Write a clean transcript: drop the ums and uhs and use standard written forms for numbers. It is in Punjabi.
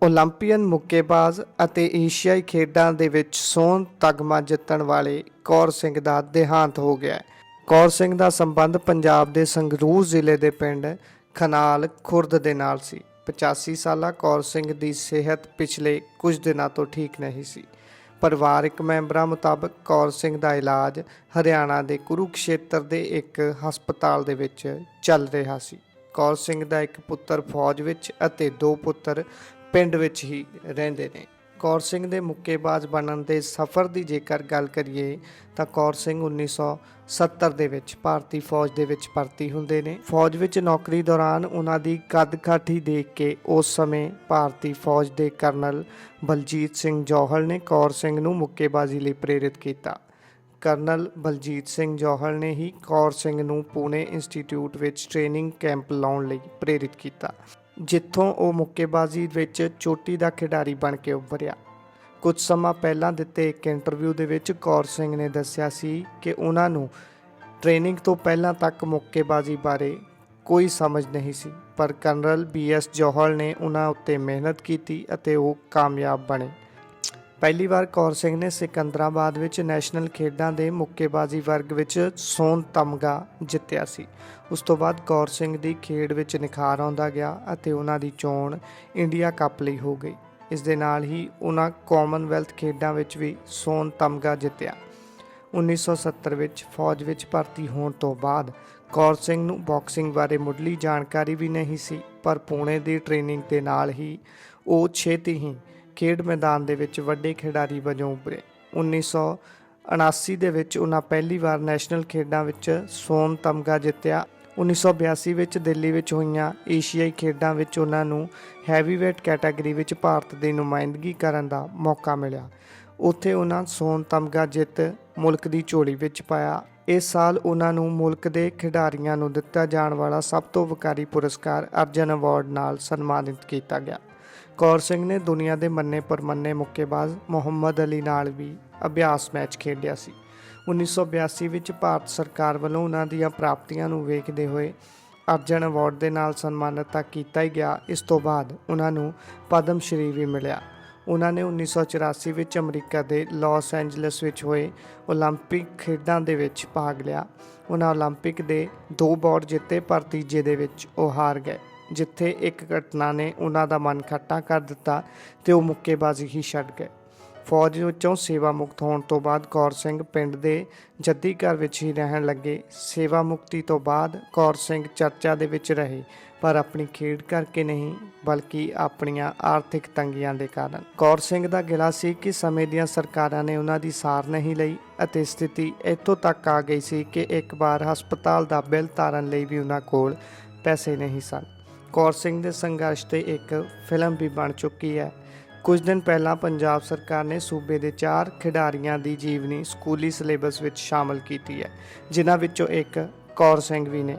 ਓਲੰਪੀਅਨ ਮੁੱਕੇਬਾਜ਼ ਅਤੇ ਏਸ਼ੀਆਈ ਖੇਡਾਂ ਦੇ ਵਿੱਚ ਸੋਨ ਤਗਮਾ ਜਿੱਤਣ ਵਾਲੇ ਕੌਰ ਸਿੰਘ ਦਾ ਦੇਹਾਂਤ ਹੋ ਗਿਆ ਹੈ। ਕੌਰ ਸਿੰਘ ਦਾ ਸੰਬੰਧ ਪੰਜਾਬ ਦੇ ਸੰਗਰੂਰ ਜ਼ਿਲ੍ਹੇ ਦੇ ਪਿੰਡ ਖਨਾਲ ਖੁਰਦ ਦੇ ਨਾਲ ਸੀ। 85 ਸਾਲਾ ਕੌਰ ਸਿੰਘ ਦੀ ਸਿਹਤ ਪਿਛਲੇ ਕੁਝ ਦਿਨਾਂ ਤੋਂ ਠੀਕ ਨਹੀਂ ਸੀ। ਪਰਿਵਾਰਕ ਮੈਂਬਰਾਂ ਮੁਤਾਬਕ ਕੌਰ ਸਿੰਘ ਦਾ ਇਲਾਜ ਹਰਿਆਣਾ ਦੇ ਕੁਰੂਕਸ਼ੇਤਰ ਦੇ ਇੱਕ ਹਸਪਤਾਲ ਦੇ ਵਿੱਚ ਚੱਲ ਰਿਹਾ ਸੀ। ਕੌਰ ਸਿੰਘ ਦਾ ਇੱਕ ਪੁੱਤਰ ਫੌਜ ਵਿੱਚ ਅਤੇ 2 ਪੁੱਤਰ ਪਿੰਡ ਵਿੱਚ ਹੀ ਰਹਿੰਦੇ ਨੇ। ਕੌਰ ਸਿੰਘ ਦੇ ਮੁੱਕੇਬਾਜ਼ ਬਣਨ ਦੇ ਸਫ਼ਰ ਦੀ ਜੇਕਰ ਗੱਲ ਕਰੀਏ ਤਾਂ ਕੌਰ ਸਿੰਘ 1970 ਦੇ ਵਿੱਚ ਭਾਰਤੀ ਫੌਜ ਦੇ ਵਿੱਚ ਭਰਤੀ ਹੁੰਦੇ ਨੇ। ਫੌਜ ਵਿੱਚ ਨੌਕਰੀ ਦੌਰਾਨ ਉਹਨਾਂ ਦੀ ਕੱਦ-ਕਾਠੀ ਦੇਖ ਕੇ ਉਸ ਸਮੇਂ ਭਾਰਤੀ ਫੌਜ ਦੇ ਕਰਨਲ ਬਲਜੀਤ ਸਿੰਘ ਜੌਹਲ ਨੇ ਕੌਰ ਸਿੰਘ ਨੂੰ ਮੁੱਕੇਬਾਜ਼ੀ ਲਈ ਪ੍ਰੇਰਿਤ ਕੀਤਾ। ਕਰਨਲ ਬਲਜੀਤ ਸਿੰਘ ਜੌਹਲ ਨੇ ਹੀ ਕੌਰ ਸਿੰਘ ਨੂੰ ਪੁਣੇ ਇੰਸਟੀਚਿਊਟ ਵਿੱਚ ਟ੍ਰੇਨਿੰਗ ਕੈਂਪ ਲਾਉਣ ਲਈ ਪ੍ਰੇਰਿਤ ਕੀਤਾ, ਜਿੱਥੋਂ ਉਹ ਮੁੱਕੇਬਾਜ਼ੀ ਵਿੱਚ ਚੋਟੀ ਦਾ ਖਿਡਾਰੀ ਬਣ ਕੇ ਉੱਭਰਿਆ। ਕੁਝ ਸਮਾਂ ਪਹਿਲਾਂ ਦਿੱਤੇ ਇੱਕ ਇੰਟਰਵਿਊ ਦੇ ਵਿੱਚ ਕੌਰ ਸਿੰਘ ਨੇ ਦੱਸਿਆ ਸੀ ਕਿ ਉਹਨਾਂ ਨੂੰ ਟ੍ਰੇਨਿੰਗ ਤੋਂ ਪਹਿਲਾਂ ਤੱਕ ਮੁੱਕੇਬਾਜ਼ੀ ਬਾਰੇ ਕੋਈ ਸਮਝ ਨਹੀਂ ਸੀ, ਪਰ ਕਰਨਲ BS ਜੌਹਲ ਨੇ ਉਹਨਾਂ ਉੱਤੇ ਮਿਹਨਤ ਕੀਤੀ ਅਤੇ ਉਹ ਕਾਮਯਾਬ ਬਣੇ। ਪਹਿਲੀ ਵਾਰ ਕੌਰ ਸਿੰਘ ਨੇ ਸਿਕੰਦਰਾਬਾਦ ਵਿੱਚ ਨੈਸ਼ਨਲ ਖੇਡਾਂ ਦੇ ਮੁੱਕੇਬਾਜ਼ੀ ਵਰਗ ਵਿੱਚ ਸੋਨ ਤਮਗਾ ਜਿੱਤਿਆ ਸੀ। ਉਸ ਤੋਂ ਬਾਅਦ ਕੌਰ ਸਿੰਘ ਦੀ ਖੇਡ ਵਿੱਚ ਨਿਖਾਰ ਆਉਂਦਾ ਗਿਆ ਅਤੇ ਉਹਨਾਂ ਦੀ ਚੋਣ ਇੰਡੀਆ ਕੱਪ ਲਈ ਹੋ ਗਈ। ਇਸ ਦੇ ਨਾਲ ਹੀ ਉਹਨਾਂ ਕਾਮਨਵੈਲਥ ਖੇਡਾਂ ਵਿੱਚ ਵੀ ਸੋਨ ਤਮਗਾ ਜਿੱਤਿਆ। 1970 ਵਿੱਚ ਫੌਜ ਵਿੱਚ ਭਰਤੀ ਹੋਣ ਤੋਂ ਬਾਅਦ ਕੌਰ ਸਿੰਘ ਨੂੰ ਬਾਕਸਿੰਗ ਬਾਰੇ ਮੁੱਢਲੀ ਜਾਣਕਾਰੀ ਵੀ ਨਹੀਂ ਸੀ, ਪਰ ਪੁਣੇ ਦੀ ਟ੍ਰੇਨਿੰਗ ਦੇ ਨਾਲ ਹੀ ਉਹ ਛੇਤੀ ਹੀ ਖੇਡ ਮੈਦਾਨ ਦੇ ਵਿੱਚ ਵੱਡੇ ਖਿਡਾਰੀ ਵਜੋਂ ਉੱਭਰੇ। 1979 ਦੇ ਵਿੱਚ ਉਹਨਾਂ ਪਹਿਲੀ ਵਾਰ ਨੈਸ਼ਨਲ ਖੇਡਾਂ ਵਿੱਚ ਸੋਨ ਤਮਗਾ ਜਿੱਤਿਆ। 1982 ਵਿੱਚ ਦਿੱਲੀ ਵਿੱਚ ਹੋਈਆਂ ਏਸ਼ੀਆਈ ਖੇਡਾਂ ਵਿੱਚ ਉਹਨਾਂ ਨੂੰ ਹੈਵੀਵੇਟ ਕੈਟਾਗਰੀ ਵਿੱਚ ਭਾਰਤ ਦੀ ਨੁਮਾਇੰਦਗੀ ਕਰਨ ਦਾ ਮੌਕਾ ਮਿਲਿਆ। ਉੱਥੇ ਉਹਨਾਂ ਸੋਨ ਤਮਗਾ ਜਿੱਤ ਮੁਲਕ ਦੀ ਝੋਲੀ ਵਿੱਚ ਪਾਇਆ। ਇਸ ਸਾਲ ਉਹਨਾਂ ਨੂੰ ਮੁਲਕ ਦੇ ਖਿਡਾਰੀਆਂ ਨੂੰ ਦਿੱਤਾ ਜਾਣ ਵਾਲਾ ਸਭ ਤੋਂ ਵਕਾਰੀ ਪੁਰਸਕਾਰ ਅਰਜਨ ਅਵਾਰਡ ਨਾਲ ਸਨਮਾਨਿਤ ਕੀਤਾ ਗਿਆ। ਕੌਰ ਸਿੰਘ ਨੇ ਦੁਨੀਆ ਦੇ ਮੰਨੇ ਪ੍ਰਮੰਨੇ ਮੁੱਕੇਬਾਜ਼ ਮੁਹੰਮਦ ਅਲੀ ਨਾਲ ਵੀ ਅਭਿਆਸ ਮੈਚ ਖੇਡਿਆ ਸੀ। 1982 ਵਿੱਚ ਭਾਰਤ ਸਰਕਾਰ ਵੱਲੋਂ ਉਹਨਾਂ ਦੀਆਂ ਪ੍ਰਾਪਤੀਆਂ ਨੂੰ ਵੇਖਦੇ ਹੋਏ ਅਰਜਨ ਅਵਾਰਡ ਦੇ ਨਾਲ ਸਨਮਾਨਿਤ ਤਾਂ ਕੀਤਾ ਹੀ ਗਿਆ, ਇਸ ਤੋਂ ਬਾਅਦ ਉਹਨਾਂ ਨੂੰ ਪਦਮ ਸ਼੍ਰੀ ਵੀ ਮਿਲਿਆ। ਉਹਨਾਂ ਨੇ 1984 ਵਿੱਚ ਅਮਰੀਕਾ ਦੇ ਲਾਸ ਐਂਜਲਸ ਵਿੱਚ ਹੋਏ ਓਲੰਪਿਕ ਖੇਡਾਂ ਦੇ ਵਿੱਚ ਭਾਗ ਲਿਆ। ਉਹਨਾਂ ਓਲੰਪਿਕ ਦੇ 2 ਬੌਟ ਜਿੱਤੇ, ਪਰ ਤੀਜੇ ਦੇ ਵਿੱਚ ਉਹ ਹਾਰ ਗਏ, ਜਿੱਥੇ ਇੱਕ ਘਟਨਾ ਨੇ ਉਹਨਾਂ ਦਾ ਮਨ ਖੱਟਾ ਕਰ ਦਿੱਤਾ ਅਤੇ ਉਹ ਮੁੱਕੇਬਾਜ਼ੀ ਹੀ ਛੱਡ ਗਏ। ਫੌਜ ਵਿੱਚੋਂ ਸੇਵਾ ਮੁਕਤ ਹੋਣ ਤੋਂ ਬਾਅਦ ਕੌਰ ਸਿੰਘ ਪਿੰਡ ਦੇ ਜੱਦੀ ਘਰ ਵਿੱਚ ਹੀ ਰਹਿਣ ਲੱਗੇ। ਸੇਵਾ ਮੁਕਤੀ ਤੋਂ ਬਾਅਦ ਕੌਰ ਸਿੰਘ ਚਰਚਾ ਦੇ ਵਿੱਚ ਰਹੇ, ਪਰ ਆਪਣੀ ਖੇਡ ਕਰਕੇ ਨਹੀਂ, ਬਲਕਿ ਆਪਣੀਆਂ ਆਰਥਿਕ ਤੰਗੀਆਂ ਦੇ ਕਾਰਨ। ਕੌਰ ਸਿੰਘ ਦਾ ਗਿਲਾ ਸੀ ਕਿ ਸਮੇਂ ਦੀਆਂ ਸਰਕਾਰਾਂ ਨੇ ਉਹਨਾਂ ਦੀ ਸਾਰ ਨਹੀਂ ਲਈ ਅਤੇ ਸਥਿਤੀ ਇੱਥੋਂ ਤੱਕ ਆ ਗਈ ਸੀ ਕਿ ਇੱਕ ਵਾਰ ਹਸਪਤਾਲ ਦਾ ਬਿੱਲ ਤਾਰਨ ਲਈ ਵੀ ਉਹਨਾਂ ਕੋਲ ਪੈਸੇ ਨਹੀਂ ਸਨ। ਕੌਰ ਸਿੰਘ ਦੇ ਸੰਘਰਸ਼ 'ਤੇ ਇੱਕ ਫਿਲਮ ਵੀ ਬਣ ਚੁੱਕੀ ਹੈ। ਕੁਝ ਦਿਨ ਪਹਿਲਾਂ ਪੰਜਾਬ ਸਰਕਾਰ ਨੇ ਸੂਬੇ ਦੇ 4 ਖਿਡਾਰੀਆਂ ਦੀ ਜੀਵਨੀ ਸਕੂਲੀ ਸਿਲੇਬਸ ਵਿੱਚ ਸ਼ਾਮਲ ਕੀਤੀ ਹੈ, ਜਿਨ੍ਹਾਂ ਵਿੱਚੋਂ ਇੱਕ ਕੌਰ ਸਿੰਘ ਵੀ ਨੇ।